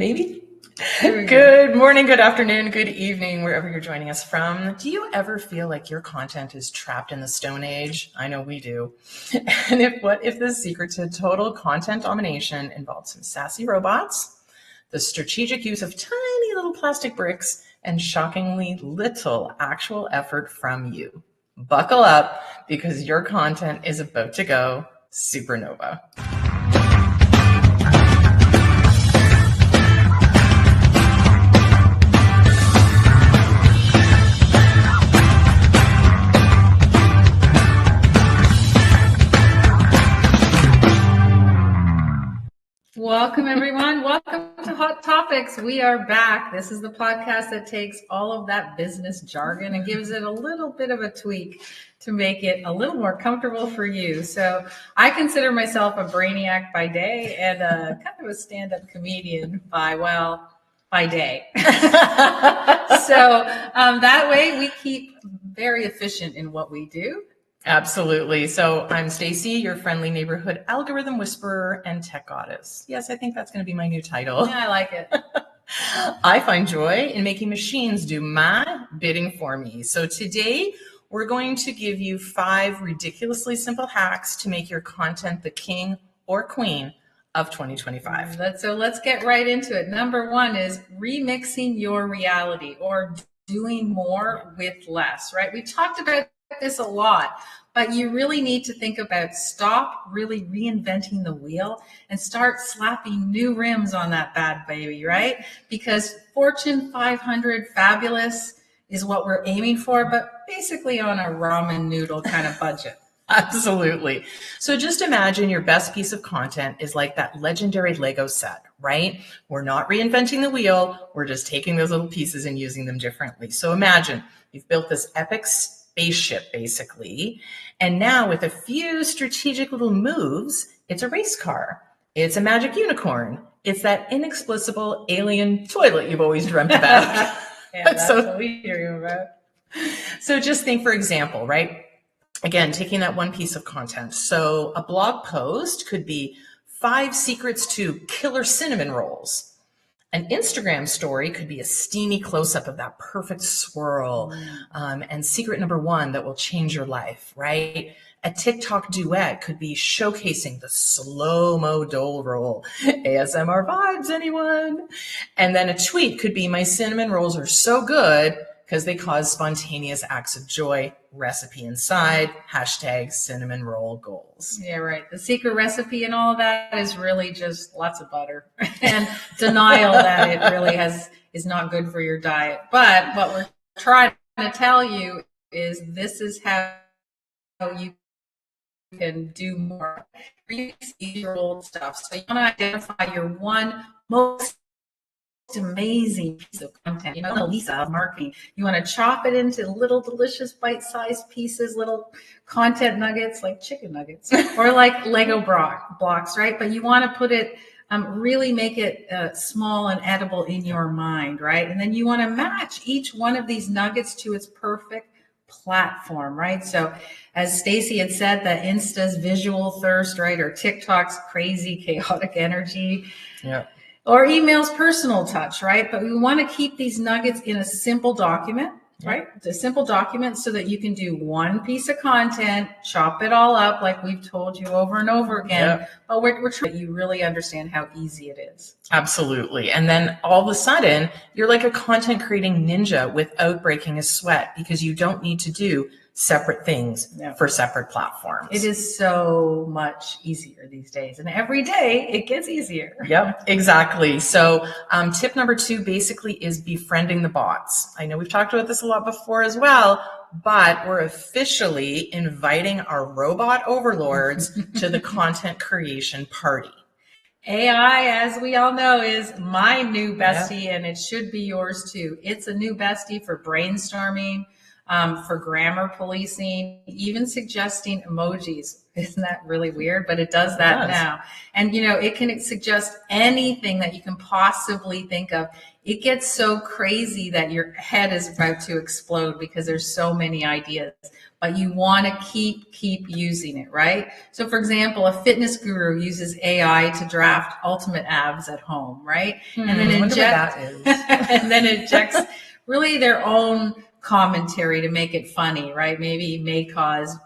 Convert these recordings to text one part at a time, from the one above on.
Maybe. Good morning, good afternoon, good evening, wherever you're joining us from. Do you ever feel like your content is trapped in the Stone Age? I know we do. And what if the secret to total content domination involves some sassy robots, the strategic use of tiny little plastic bricks, and shockingly little actual effort from you? Buckle up, because your content is about to go supernova. Welcome, everyone. Welcome to Hot Topics. We are back. This is the podcast that takes all of that business jargon and gives it a little bit of a tweak to make it a little more comfortable for you. So I consider myself a brainiac by day and kind of a stand-up comedian by day. So that way we keep very efficient in what we do. Absolutely. So I'm Stacy, your friendly neighborhood algorithm whisperer and tech goddess. Yes, I think that's going to be my new title. Yeah, I like it. I find joy in making machines do my bidding for me. So today we're going to give you 5 ridiculously simple hacks to make your content the king or queen of 2025. So let's get right into it. Number 1 is remixing your reality, or doing more with less, right? We talked about this a lot, but you really need to think about stop really reinventing the wheel and start slapping new rims on that bad baby, right? Because Fortune 500 fabulous is what we're aiming for, but basically on a ramen noodle kind of budget. Absolutely. So just imagine your best piece of content is like that legendary Lego set, right? We're not reinventing the wheel. We're just taking those little pieces and using them differently. So imagine you've built this epic spaceship, basically. And now with a few strategic little moves, it's a race car. It's a magic unicorn. It's that inexplicable alien toilet you've always dreamt about. Yeah, that's what we dream about. So just think, for example, right? Again, taking that one piece of content. So a blog post could be 5 secrets to killer cinnamon rolls. An Instagram story could be a steamy close-up of that perfect swirl, and secret number 1 that will change your life, right? A TikTok duet could be showcasing the slow-mo dole roll. ASMR vibes, anyone? And then a tweet could be, my cinnamon rolls are so good because they cause spontaneous acts of joy. Recipe inside, hashtag cinnamon roll goals. Yeah, right. The secret recipe and all of that is really just lots of butter and denial that it really is not good for your diet. But what we're trying to tell you is this is how you can do more. Remix your old stuff. So you want to identify your one most amazing piece of content, the Lisa of marketing. You want to chop it into little delicious bite-sized pieces, little content nuggets, like chicken nuggets or like Lego blocks, right? But you want to put it, really make it small and edible in your mind, right? And then you want to match each one of these nuggets to its perfect platform, right? So as Stacy had said, the Insta's visual thirst, right? Or TikTok's crazy chaotic energy. Yeah. Or email's personal touch, right? But we want to keep these nuggets in a simple document, right? It's a simple document so that you can do one piece of content, chop it all up like we've told you over and over again. But we're trying you really understand how easy it is. Absolutely. And then all of a sudden, you're like a content creating ninja without breaking a sweat, because you don't need to do separate things for separate platforms. It is so much easier these days, and every day it gets easier. Yep, exactly. So tip number 2 basically is befriending the bots. I know we've talked about this a lot before as well, but we're officially inviting our robot overlords to the content creation party. AI, as we all know, is my new bestie, and it should be yours too. It's a new bestie for brainstorming, for grammar policing, even suggesting emojis. Isn't that really weird? But it does that now. And, it can suggest anything that you can possibly think of. It gets so crazy that your head is about to explode because there's so many ideas, but you want to keep using it, right? So for example, a fitness guru uses AI to draft ultimate abs at home, right? And then and then injects really their own commentary to make it funny, right? Maybe may cause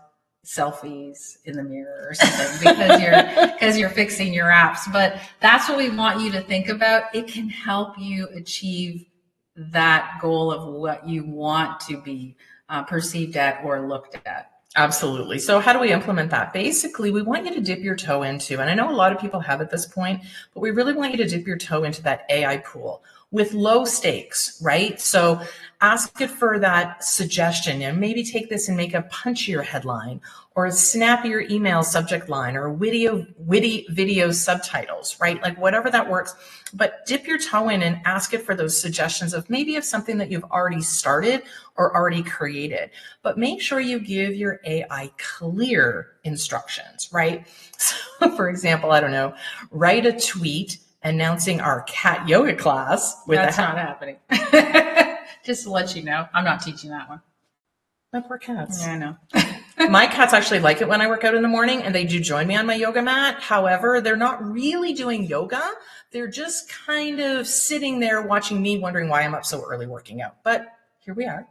selfies in the mirror or something because you're fixing your apps. But that's what we want you to think about. It can help you achieve that goal of what you want to be perceived at or looked at. Absolutely. So how do we implement that? Basically, we want you to dip your toe into, and I know a lot of people have at this point, but we really want you to dip your toe into that AI pool with low stakes, right? So ask it for that suggestion and maybe take this and make a punchier headline or a snappier email subject line or witty video subtitles, right? Like whatever that works, but dip your toe in and ask it for those suggestions of maybe of something that you've already started or already created, but make sure you give your AI clear instructions, right? So for example, I don't know, write a tweet announcing our cat yoga class with That's not happening. Just to let you know, I'm not teaching that one. My poor cats. Yeah, I know. My cats actually like it when I work out in the morning and they do join me on my yoga mat. However, they're not really doing yoga. They're just kind of sitting there watching me wondering why I'm up so early working out. But here we are.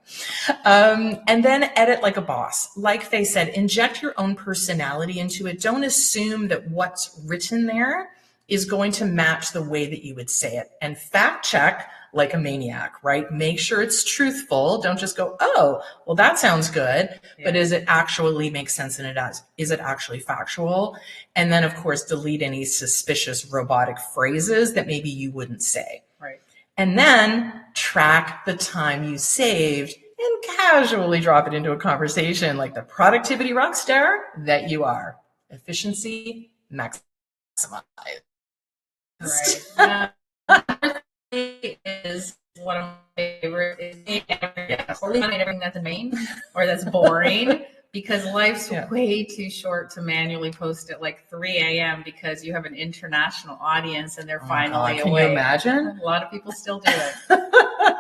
And then edit like a boss. Like they said, inject your own personality into it. Don't assume that what's written there is going to match the way that you would say it. And fact check like a maniac, right? Make sure it's truthful. Don't just go, oh, well, that sounds good. Yeah. But does it actually make sense? And is it actually factual? And then, of course, delete any suspicious robotic phrases that maybe you wouldn't say. Right. And then track the time you saved and casually drop it into a conversation like the productivity rock star that you are. Efficiency maximized. Right. Is one of my favorite is everything that's annoying or that's boring because life's way too short to manually post at like 3 a.m. because you have an international audience and they're finally awake. Can you imagine? A lot of people still do it.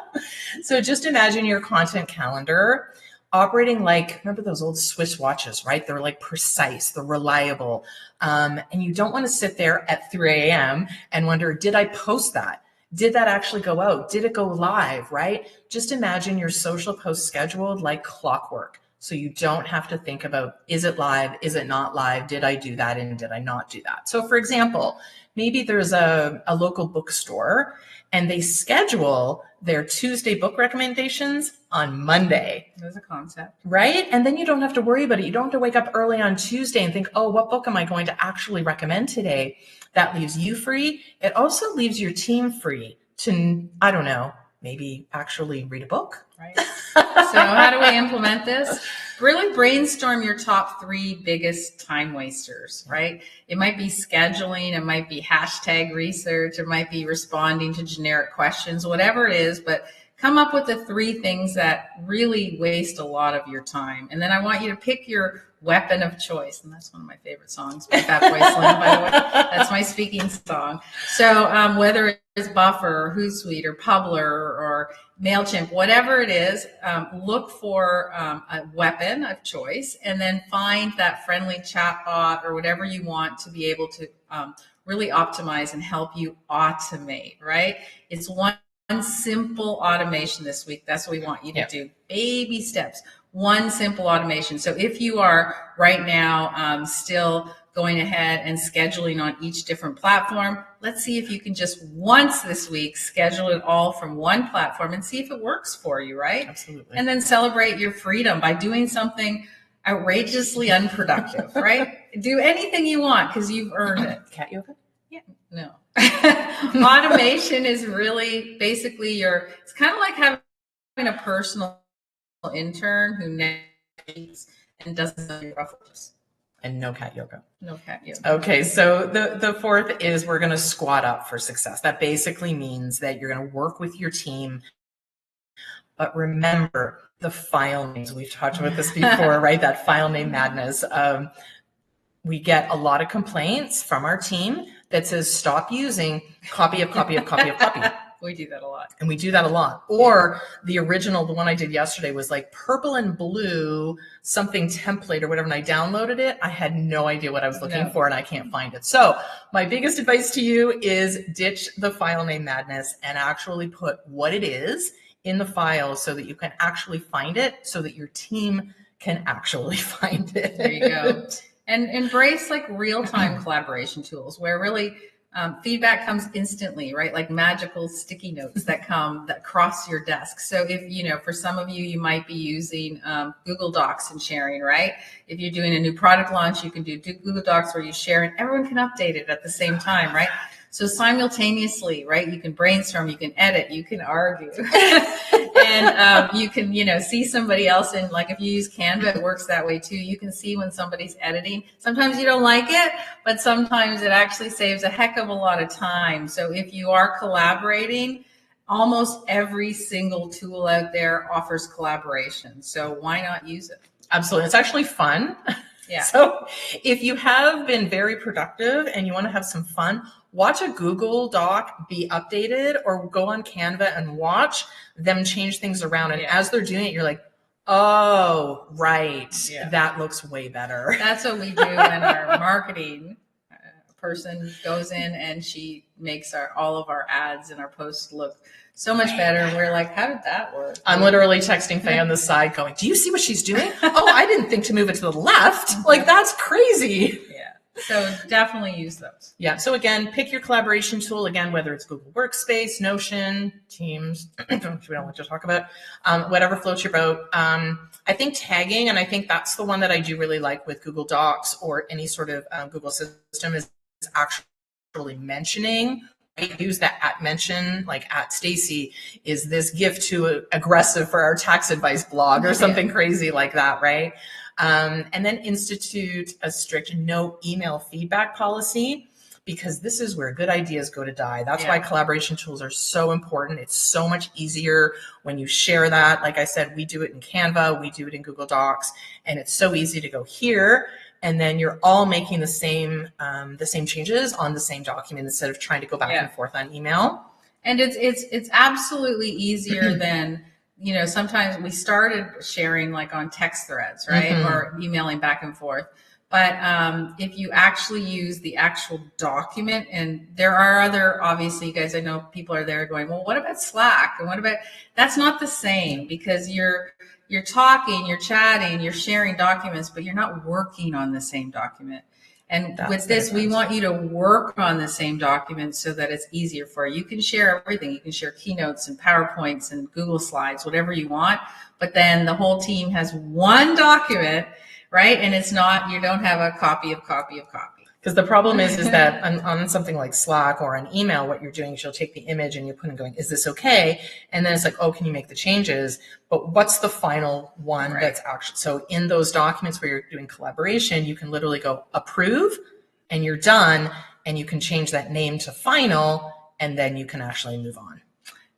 So just imagine your content calendar operating like, remember those old Swiss watches, right? They're like precise, they're reliable. And you don't want to sit there at 3 a.m. and wonder, did I post that? Did that actually go out? Did it go live, right? Just imagine your social post scheduled like clockwork. So you don't have to think about, is it live? Is it not live? Did I do that? And did I not do that? So for example, maybe there's a local bookstore and they schedule their Tuesday book recommendations on Monday. There's a concept. Right? And then you don't have to worry about it. You don't have to wake up early on Tuesday and think, oh, what book am I going to actually recommend today? That leaves you free. It also leaves your team free to, I don't know, maybe actually read a book. Right. So how do we implement this? Really brainstorm your top 3 biggest time wasters, right? It might be scheduling, it might be hashtag research, it might be responding to generic questions, whatever it is, but come up with the 3 things that really waste a lot of your time. And then I want you to pick your weapon of choice. And that's one of my favorite songs by Fatboy Slim, by the way. That's my speaking song. So whether it's Buffer or Hootsuite or Publer or MailChimp, whatever it is, look for a weapon of choice and then find that friendly chatbot or whatever you want to be able to really optimize and help you automate, right? It's one simple automation this week. That's what we want you to do. Baby steps. One simple automation. So if you are right now still going ahead and scheduling on each different platform, let's see if you can just once this week schedule it all from one platform and see if it works for you, right? Absolutely. And then celebrate your freedom by doing something outrageous's unproductive, right? Do anything you want because you've earned it. Cat yoga? Yeah. No. Automation is really basically it's kind of like having a personal intern who navigates and doesn't know your ruffles. And no cat yoga. No cat yoga. Okay, so the 4th is we're going to squat up for success. That basically means that you're going to work with your team. But remember, the file names. We've talked about this before, right? That file name madness. We get a lot of complaints from our team that says, stop using copy of copy of copy of copy. We do that a lot. And we do that a lot. Or the original, the one I did yesterday was like purple and blue, something template or whatever. And I downloaded it. I had no idea what I was looking for and I can't find it. So my biggest advice to you is ditch the file name madness and actually put what it is in the file so that you can actually find it, so that your team can actually find it. There you go. And embrace like real-time collaboration tools where really feedback comes instantly, right? Like magical sticky notes that cross your desk. So if, for some of you might be using Google Docs and sharing, right? If you're doing a new product launch, you can do Google Docs where you share and everyone can update it at the same time, right? So simultaneously, right? You can brainstorm, you can edit, you can argue, and you can, see somebody else in, like if you use Canva, it works that way too. You can see when somebody's editing. Sometimes you don't like it, but sometimes it actually saves a heck of a lot of time. So if you are collaborating, almost every single tool out there offers collaboration. So why not use it? Absolutely. It's actually fun. Yeah. So if you have been very productive and you want to have some fun, watch a Google Doc be updated or go on Canva and watch them change things around. And as they're doing it, you're like, oh, right. Yeah. That looks way better. That's what we do when our marketing person goes in and she makes all of our ads and our posts look so much better. And we're like, how did that work? I'm literally texting Faye on the side going, do you see what she's doing? Oh, I didn't think to move it to the left. Like, that's crazy. Yeah. So definitely use those. Yeah. So again, pick your collaboration tool. Again, whether it's Google Workspace, Notion, Teams, which we don't like to talk about, whatever floats your boat. I think tagging, and I think that's the one that I do really like with Google Docs or any sort of Google system, is actually mentioning. I use that at mention, like at Stacy, is this gift too aggressive for our tax advice blog or something crazy like that, right? And then institute a strict no email feedback policy, because this is where good ideas go to die. That's why collaboration tools are so important. It's so much easier when you share that. Like I said, we do it in Canva, we do it in Google Docs, and it's so easy to go here. And then you're all making the same changes on the same document instead of trying to go back and forth on email. And it's absolutely easier than, sometimes we started sharing like on text threads, right? Or emailing back and forth. But if you actually use the actual document, and there are other, obviously, you guys, I know people are there going, well, what about Slack? And what about, that's not the same, because you're talking, you're chatting, you're sharing documents, but you're not working on the same document. And with this, we want you to work on the same document so that it's easier for you. You can share everything. You can share keynotes and PowerPoints and Google Slides, whatever you want. But then the whole team has one document, right? And it's not, you don't have a copy of copy of copy. Because the problem is that on something like Slack or an email, what you're doing is you'll take the image and you put it going, is this okay? And then it's like, oh, can you make the changes? But what's the final one that's actually, so in those documents where you're doing collaboration, you can literally go approve and you're done, and you can change that name to final, and then you can actually move on.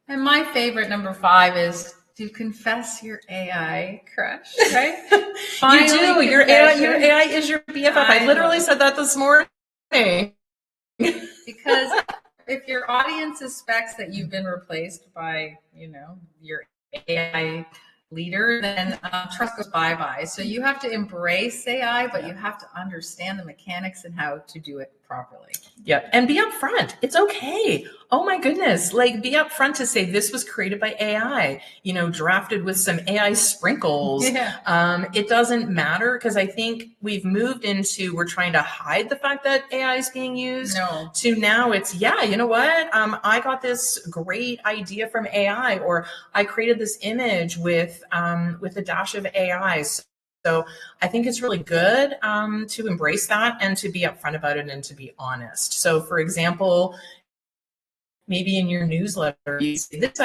And my favorite number 5 is to confess your AI crush, right? You do. Your AI is your BFF. I literally said that this morning. Because if your audience suspects that you've been replaced by, your AI leader, then trust goes bye-bye. So you have to embrace AI, but you have to understand the mechanics and how to do it properly. Yep. And be upfront. It's okay. Oh my goodness. Like, be upfront to say this was created by AI, drafted with some AI sprinkles. Yeah. It doesn't matter, because I think we've moved into, we're trying to hide the fact that AI is being used. No. To now it's, you know what? I got this great idea from AI, or I created this image with a dash of AI. So I think it's really good to embrace that and to be upfront about it and to be honest. So for example, maybe in your newsletter, you say this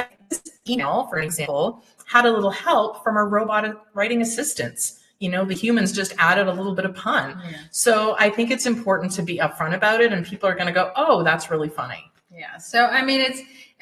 email, for example, had a little help from our robotic writing assistants. The humans just added a little bit of pun. Yeah. So I think it's important to be upfront about it, and people are going to go, oh, that's really funny. Yeah. So, I mean,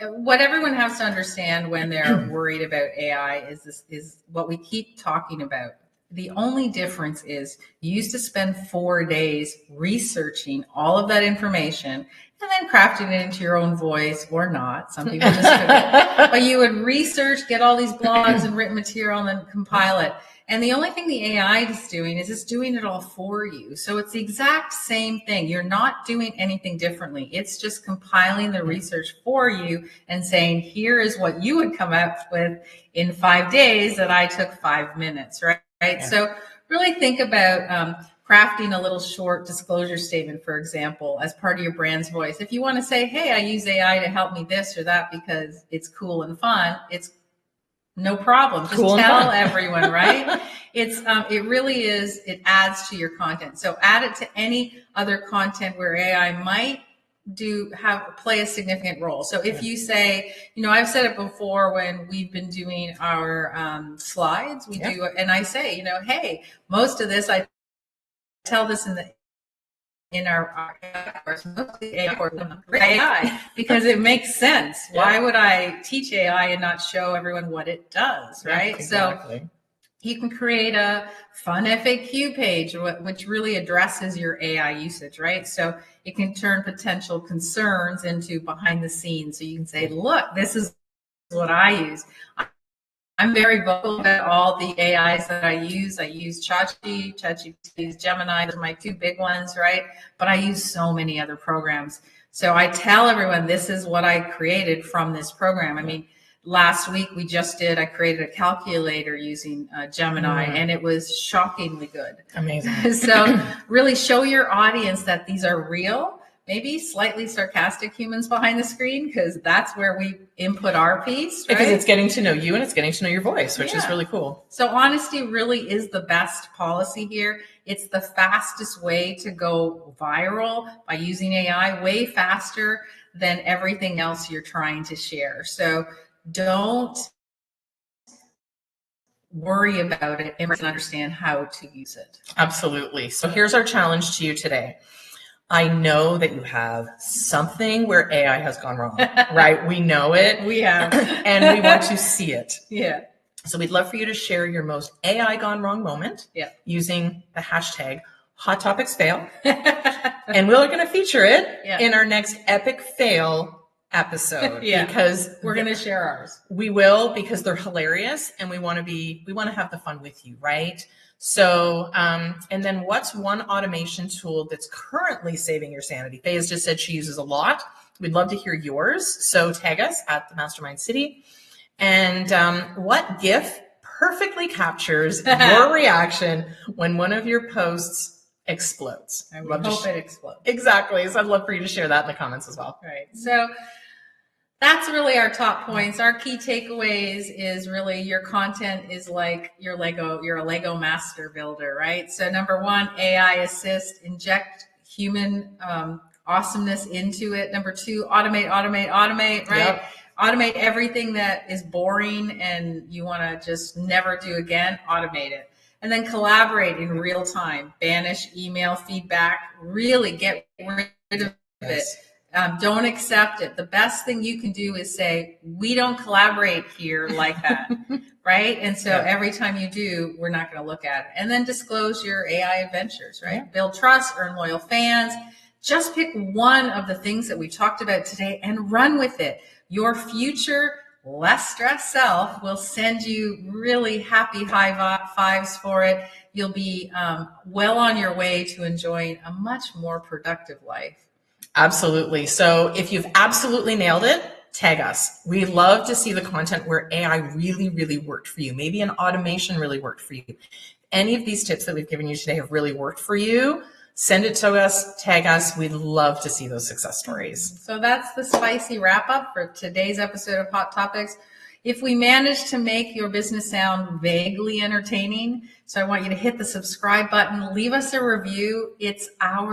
what everyone has to understand when they're worried about AI is what we keep talking about. The only difference is you used to spend 4 days researching all of that information and then crafting it into your own voice, or not. Some people just couldn't. But you would research, get all these blogs and written material, and then compile it. And the only thing the AI is doing is it's doing it all for you. So it's the exact same thing. You're not doing anything differently. It's just compiling the research for you and saying, here is what you would come up with in 5 days that I took 5 minutes, right? Yeah. So really think about crafting a little short disclosure statement, for example, as part of your brand's voice. If you want to say, hey, I use AI to help me this or that because it's cool and fun, it's no problem. Just cool, tell everyone, right? It really is, it adds to your content. So add it to any other content where AI might play a significant role. So if you say, I've said it before when we've been doing our slides, and I say, hey, most of this, I tell this in our course, mostly AI, because it makes sense. Why would I teach AI and not show everyone what it does, right? Exactly. So you can create a fun FAQ page, which really addresses your AI usage, right? So it can turn potential concerns into behind the scenes. So you can say, look, this is what I use. I'm very vocal about all the AIs that I use. I use ChatGPT, Gemini. Those are my 2 big ones, right? But I use so many other programs. So I tell everyone, this is what I created from this program. I mean, last week I created a calculator using Gemini, and it was shockingly good. Amazing. So really show your audience that these are real, maybe slightly sarcastic humans behind the screen, because that's where we input our piece, right? Because it's getting to know you and it's getting to know your voice, which is really cool. So honesty really is the best policy here. It's the fastest way to go viral by using AI, way faster than everything else you're trying to share. So don't worry about it and understand how to use it. Absolutely. So here's our challenge to you today. I know that you have something where AI has gone wrong, right? We know it. We have. And we want to see it. Yeah. So we'd love for you to share your most AI gone wrong moment using the hashtag Hot Topics Fail. And we're going to feature it in our next epic fail episode. Because we're going to share ours. We will, because they're hilarious and we want to have the fun with you, right? So, and then what's one automation tool that's currently saving your sanity? Faye has just said she uses a lot. We'd love to hear yours. So tag us at the Mastermind City. And what GIF perfectly captures your reaction when one of your posts explodes? I hope it explodes. Exactly. So I'd love for you to share that in the comments as well. Right. So that's really our top points. Our key takeaways is really your content is like your Lego. You're a Lego master builder, right? So number 1, AI assist, inject human awesomeness into it. Number 2, automate, right? Yep. Automate everything that is boring and you want to just never do again, automate it. And then collaborate in real time, banish email feedback, really get rid of it. Don't accept it. The best thing you can do is say, we don't collaborate here like that, right? And so every time you do, we're not going to look at it. And then disclose your AI adventures, right? Yeah. Build trust, earn loyal fans. Just pick one of the things that we talked about today and run with it. Your future, less stressed self will send you really happy high fives for it. You'll be well on your way to enjoying a much more productive life. Absolutely. So if you've absolutely nailed it, tag us. We love to see the content where AI really, really worked for you. Maybe an automation really worked for you. Any of these tips that we've given you today have really worked for you, send it to us, tag us. We'd love to see those success stories. So that's the spicy wrap up for today's episode of Hot Topics. If we managed to make your business sound vaguely entertaining, so I want you to hit the subscribe button, leave us a review. It's our